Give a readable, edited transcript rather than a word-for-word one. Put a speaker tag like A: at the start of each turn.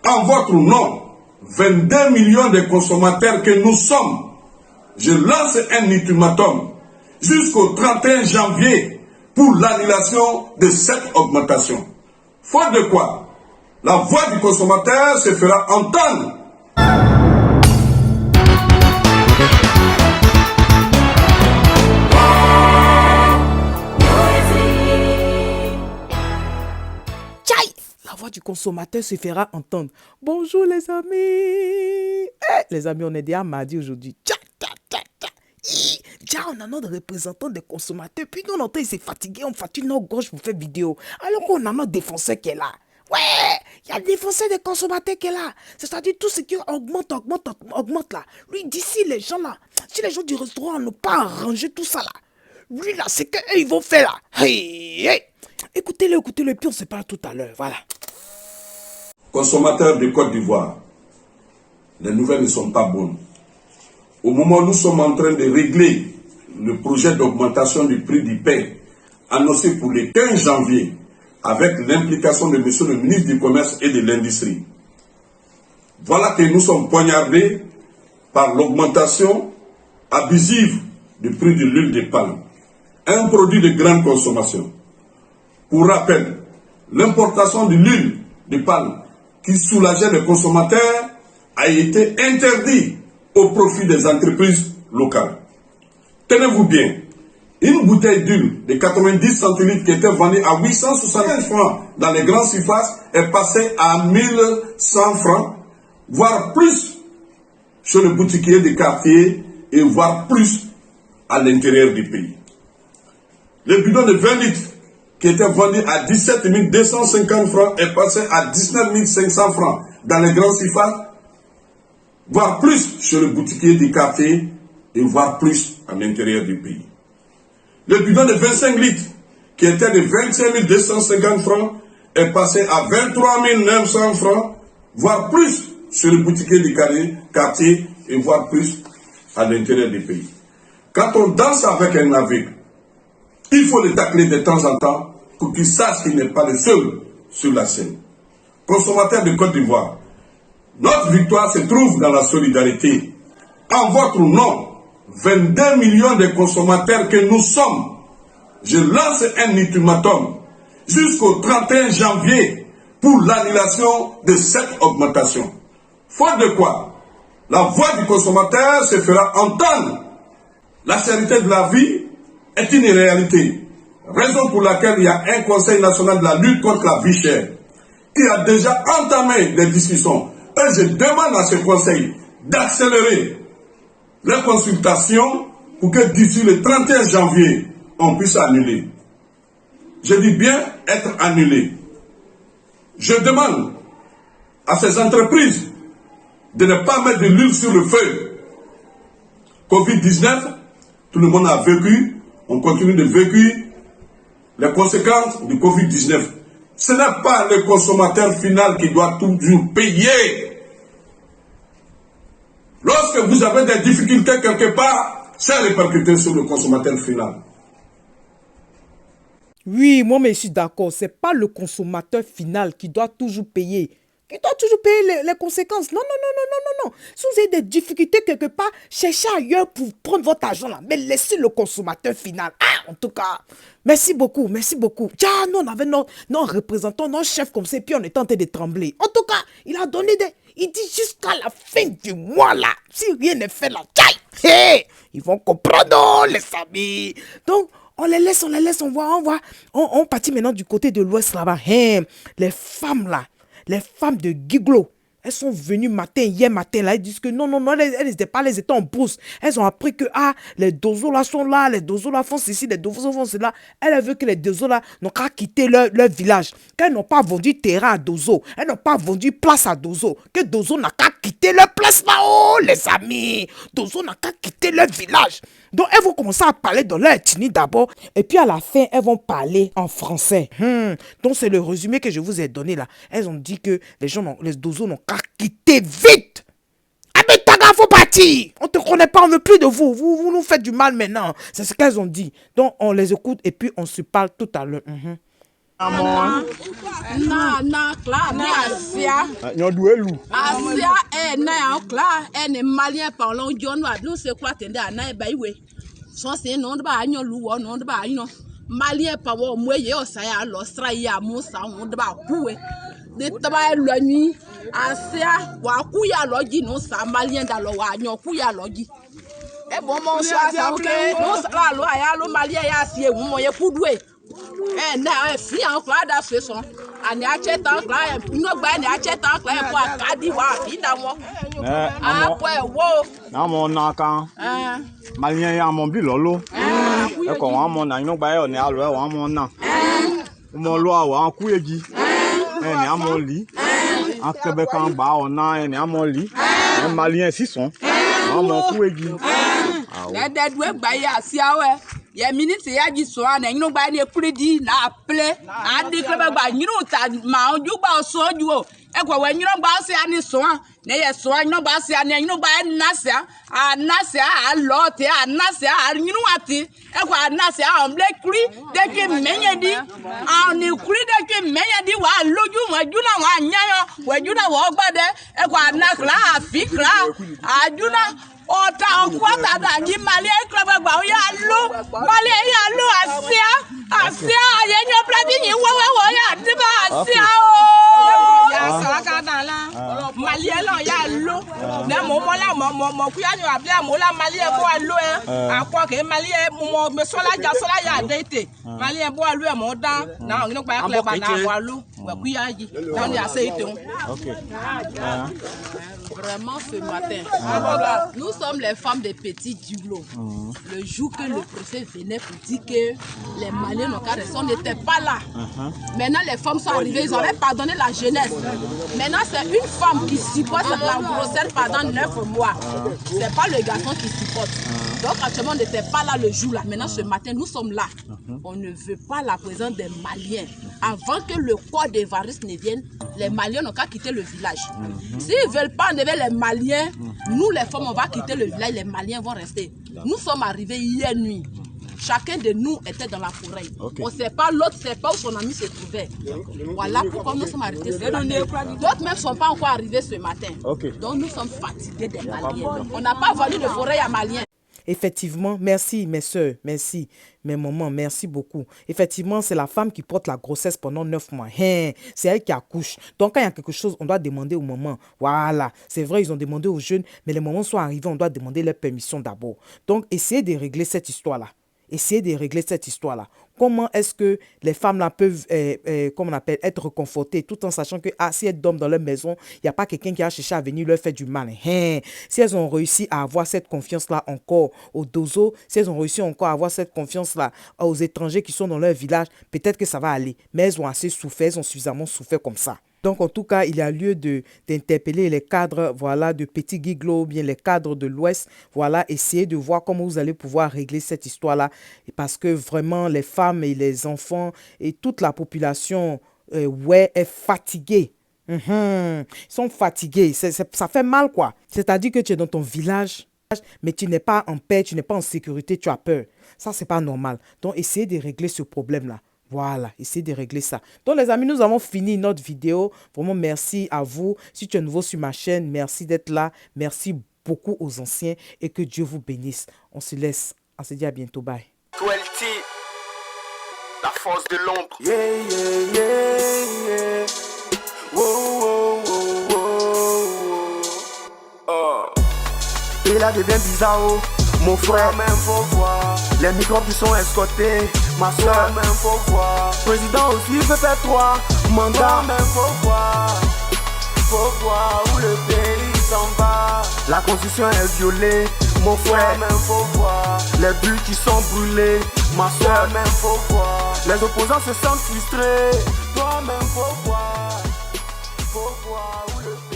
A: en votre nom, 22 millions de consommateurs que nous sommes, je lance un ultimatum jusqu'au 31 janvier pour l'annulation de cette augmentation. Faute de quoi, la voix du consommateur se fera entendre.
B: La voix du consommateur se fera entendre. Bonjour les amis. Les amis, on est déjà mardi aujourd'hui. Déjà, on a notre représentant des consommateurs. Puis nous, on entend, il s'est fatigué. On fatigue nos gauches pour faire vidéo. Alors qu'on a notre défenseur qui est là. Ouais, il y a le défenseur des consommateurs qui est là. C'est-à-dire tout ce qui augmente là. Lui, d'ici les gens là, si les gens du restaurant n'ont pas arrangé tout ça là, lui là, c'est qu'eux, ils vont faire là. Hey. Écoutez-le, puis on se parle tout à l'heure. Voilà.
A: Consommateurs de Côte d'Ivoire, les nouvelles ne sont pas bonnes. Au moment où nous sommes en train de régler le projet d'augmentation du prix du pain annoncé pour le 15 janvier avec l'implication de monsieur le ministre du Commerce et de l'Industrie, voilà que nous sommes poignardés par l'augmentation abusive du prix de l'huile de palme, un produit de grande consommation. Pour rappel, l'importation de l'huile de palme qui soulageait les consommateurs a été interdit au profit des entreprises locales. Tenez-vous bien, une bouteille d'huile de 90 centilitres qui était vendue à 875 francs dans les grandes surfaces est passée à 1100 francs, voire plus chez le boutiquier des quartiers et voire plus à l'intérieur du pays. Le bidon de 20 litres qui était vendu à 17 250 francs est passé à 19 500 francs dans les grandes surfaces, voire plus chez le boutiquier du quartier et voire plus à l'intérieur du pays. Le bidon de 25 litres qui était de 25 250 francs est passé à 23 900 francs, voire plus chez le boutiquier du quartier et voire plus à l'intérieur du pays. Quand on danse avec un aveugle, il faut le tacler de temps en temps pour qu'il sache qu'il n'est pas le seul sur la scène. Consommateurs de Côte d'Ivoire, notre victoire se trouve dans la solidarité. En votre nom, 22 millions de consommateurs que nous sommes, je lance un ultimatum jusqu'au 31 janvier pour l'annulation de cette augmentation. Faute de quoi, la voix du consommateur se fera entendre. La charité de la vie est une réalité. Raison pour laquelle il y a un Conseil national de la lutte contre la vie chère qui a déjà entamé des discussions. Et je demande à ce Conseil d'accélérer les consultations pour que d'ici le 31 janvier, on puisse annuler. Je dis bien être annulé. Je demande à ces entreprises de ne pas mettre de l'huile sur le feu. Covid-19, tout le monde a vécu, on continue de vécu les conséquences du Covid-19. Ce n'est pas le consommateur final qui doit toujours payer. Lorsque vous avez des difficultés quelque part, c'est répercuté sur le consommateur final.
B: Oui, moi, mais je suis d'accord. Ce n'est pas le consommateur final qui doit toujours payer. Qui doit toujours payer les conséquences. Non. Si vous avez des difficultés quelque part, cherchez ailleurs pour prendre votre argent là. Mais laissez le consommateur final. En tout cas, merci beaucoup. Tiens, nous, on avait nos représentants, nos chefs comme ça, et puis on était en train de trembler. En tout cas, il a donné des... Il dit jusqu'à la fin du mois là, si rien n'est fait là, ils vont comprendre, les amis. Donc, on les laisse, on partit maintenant du côté de l'ouest là-bas. Les femmes là, les femmes de Giglo, elles sont venues hier matin là, elles disent que non, elles n'étaient pas, elles étaient en brousse. Elles ont appris que les dozos là sont là, les dozos là font ceci, les dozos font cela. Elles veulent que les dozos là n'ont qu'à quitter leur village. Qu'elles n'ont pas vendu terrain à Dozo, elles n'ont pas vendu place à Dozo. Que Dozo n'a qu'à quitter leur place là-haut, les amis. Dozo n'a qu'à quitter leur village. Donc elles vont commencer à parler dans leur ethnie d'abord. Et puis à la fin, elles vont parler en français. Donc c'est le résumé que je vous ai donné là. Elles ont dit que les dozos n'ont qu'à quitter vite. Abetaga, faut partir. On te connaît pas, on ne veut plus de vous. Vous nous faites du mal maintenant. C'est ce qu'elles ont dit. Donc on les écoute et puis on se parle tout à l'heure.
C: Na kla ni asia.
D: Nyoduelu.
C: Asia na kla ni malien parlant John wa nous c'est quoi tende na ba iwe. So se no ba anyo luwo no ba anyo. Malien pa wo moye o sa ya lo stra ya mu sa ho ba kuwe. De taba lo ni asia wa ku ya loji no sa malien da lo wa anyo ku ya loji. E bon mon so asa o ke no sa lo aya lo malien ya si ewu mo ye kudwe. Na fi an kla da se son ani ache tan kla no gba ni ache tan kla po akadi wa fi da mo po e wo
D: na mo na kan malien ya mo bi lolo e ko wa mo na no gba e ni alo e wa mo na mo lo awa ku eji ni amo li akebe kan gba ona ni amo li malien 600 amo ku eji
C: de dwe gba ya si awe ye minute ya ji so ana yinu gba ni ekuridi na ple adi klebe gba yinu ta ma oju gba so oju o e ko we yinu gba se ani so an ne ye so yinu gba se ani yinu gba nasia a lot a nasia a yinu ati e ko nasia on ble kri de ke menyedi a ni kri de ke menyedi wa loju waju na wa nyayo waju na wo gba de e ko anakla afikra ajuna Ota kwata da ji mali ekrebe gba ya lo mali ya lo asia ye nyo plati ni wo ya diba asia o ya saka dan la mali lo ya lo na mo la mo ku ya ni abi mo la mali e bo lo akwa ke mali e mo me so la ya dete mali e bo lo e mo dan na ngino pa ekle ba na bo lo we ku ya ji na ni ase ite
D: OK
C: Vraiment ce matin, nous sommes les femmes des petits Dublo. Le jour que le préfet venait pour dire que les Maliens on n'était pas là. Maintenant les femmes sont arrivées, ils avaient pardonné la jeunesse. Maintenant c'est une femme qui supporte la grossesse pendant 9 mois. C'est pas le garçon qui supporte. Donc actuellement on n'était pas là le jour là. Maintenant ce matin nous sommes là. On ne veut pas la présence des Maliens. Avant que le corps d'Évariste ne vienne, les Maliens n'ont qu'à quitter le village. S'ils ne veulent pas enlever les Maliens, nous les femmes on va quitter le village, les Maliens vont rester. Nous sommes arrivés hier nuit. Chacun de nous était dans la forêt. On ne sait pas, l'autre ne sait pas où son ami se trouvait. Voilà pourquoi nous sommes arrêtés ce matin. D'autres même ne sont pas encore arrivés ce matin. Donc nous sommes fatigués des Maliens. On n'a pas vendu de forêt à Maliens.
B: Effectivement, merci mes soeurs, merci mes mamans, merci beaucoup. Effectivement, c'est la femme qui porte la grossesse pendant 9 mois. C'est elle qui accouche. Donc, quand il y a quelque chose, on doit demander aux mamans. Voilà, c'est vrai, ils ont demandé aux jeunes, mais les mamans sont arrivés, on doit demander leur permission d'abord. Donc, essayez de régler cette histoire-là. Essayez de régler cette histoire-là. Comment est-ce que les femmes-là peuvent comment on appelle, être réconfortées tout en sachant que si elles dorment dans leur maison, il n'y a pas quelqu'un qui a cherché à venir leur faire du mal. Si elles ont réussi à avoir cette confiance-là encore aux Dozo, si elles ont réussi encore à avoir cette confiance-là aux étrangers qui sont dans leur village, peut-être que ça va aller. Mais elles ont assez souffert, elles ont suffisamment souffert comme ça. Donc, en tout cas, il y a lieu d'interpeller les cadres, voilà, de Petit Guiglo, bien les cadres de l'Ouest, voilà, essayez de voir comment vous allez pouvoir régler cette histoire-là. Parce que vraiment, les femmes et les enfants et toute la population, est fatiguée. Ils sont fatigués, ça fait mal, quoi. C'est-à-dire que tu es dans ton village, mais tu n'es pas en paix, tu n'es pas en sécurité, tu as peur. Ça, c'est pas normal. Donc, essayez de régler ce problème-là. Voilà, essayez de régler ça. Donc les amis, nous avons fini notre vidéo. Vraiment, merci à vous. Si tu es nouveau sur ma chaîne, merci d'être là. Merci beaucoup aux anciens et que Dieu vous bénisse. On se laisse. On se dit à bientôt. Bye.
E: Cruelty, la force de l'ombre. Yeah, yeah, yeah, yeah. Wow, wow, wow, wow. Oh. Et là devient bizarre, oh. Mon frère, même faut voir. Les microbes qui sont escortés. Ma soeur, même faut voir. Président aussi veut faire 3 mandats. Même faut voir. Faut voir où le pays s'en va. La constitution est violée. Mon frère, même faut voir. Les bulles qui sont brûlées. Ma soeur, même faut voir. Les opposants se sentent frustrés. Toi, même faut voir. Faut voir où le pays